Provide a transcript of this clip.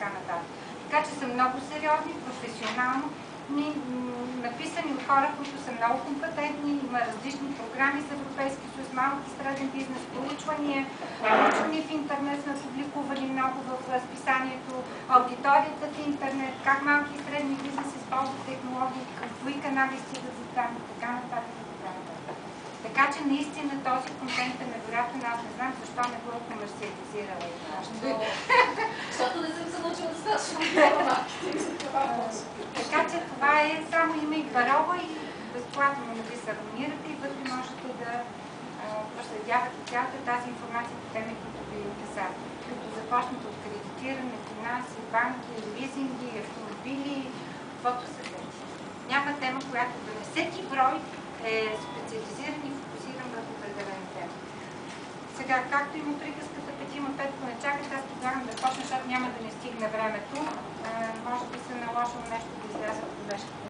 така нататък. Така че са много сериозни, професионално, написани от хора, които са много компетентни, има различни програми с Европейски съюз, малък и среден бизнес, проучвания в интернет сме публикували много в списанието, аудиторията в интернет, как малки и средни бизнес използват технологии, кои канали стигат за данни, така нататък. Така че наистина този контент е невероятен. Аз не знам защо не го е комерциализирала. Защото не съм се научила достатъчно. Така че това е само има и парола и безплатно ви се абонирате и вътре можете да проследявате цялата тази информация по теми, които ви интересуват. Като започнете от кредитиране, финанси, банки, лизинги, автомобили, каквото се сети. Няма тема, която да не всеки брой е специализиран и фокусиран в определена тема. Сега, както има приказката, петима петко не чакат, аз предлагам да почна, защото няма да не стигне времето. Може да се наложи нещо да изляза от колежката.